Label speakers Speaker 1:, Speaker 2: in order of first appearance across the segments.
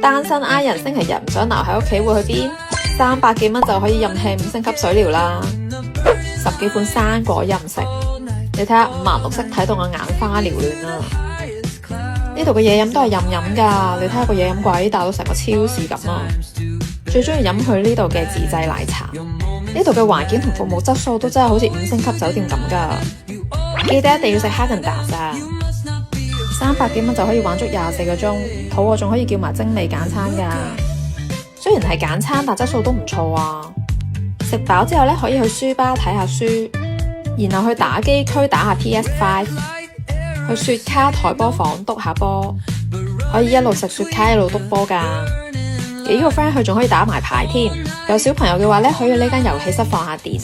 Speaker 1: 單身 I 人星期日唔想留喺屋企會去邊？300幾蚊就可以任氣5星級水療啦，10幾款生果任食，你睇下五顏六色睇到我眼花繚亂啊！呢度嘅嘢飲都係任飲噶，你睇下個嘢飲櫃大到成個超市咁啊！最中意飲佢呢度嘅自製奶茶，呢度嘅環境同服務質素都真係好似5星級酒店咁噶。記得一定要食哈根達斯啊！300幾蚊就可以玩足24個鐘，肚餓仲可以叫埋經理揀餐噶。雖然係簡餐，但質素都唔錯啊！食飽之後咧，可以去書吧睇下書，然後去打機區打下 PS5， 去雪卡台波房篤下波，可以一路食雪卡一路篤波噶。幾個 friend 去仲可以打埋牌添。有小朋友嘅話咧，可以去呢間遊戲室放下電，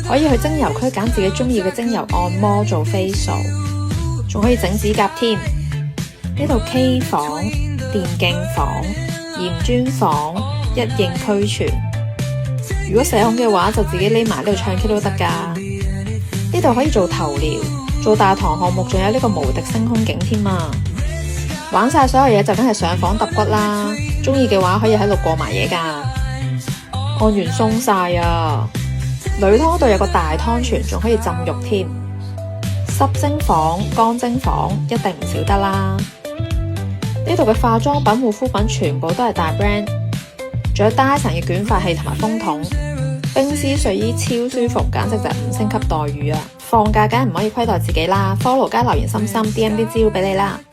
Speaker 1: 可以去精油區揀自己中意嘅精油按摩做 facial， 仲可以整指甲添。呢度 K 房、電競房、鹽磚房一應俱全。如果社恐嘅話，就自己匿埋呢度唱 K 都得噶。呢度可以做頭療，做大堂項目，仲有呢個無敵星空景添啊！玩晒所有嘢就梗係上房揼骨啦。中意嘅話可以喺度過埋嘢噶。按完鬆晒啊！女湯度有個大湯泉，仲可以浸浴添。濕蒸房、乾蒸房一定唔少得啦。呢度嘅化妝品、護膚品全部都係大 brand， 仲有 Dyson 嘅捲髮器同埋風筒，冰絲睡衣超舒服，簡直就係5星級待遇啊！放假梗係唔可以虧待自己啦，follow加留言心心 DM 啲資料俾你啦〜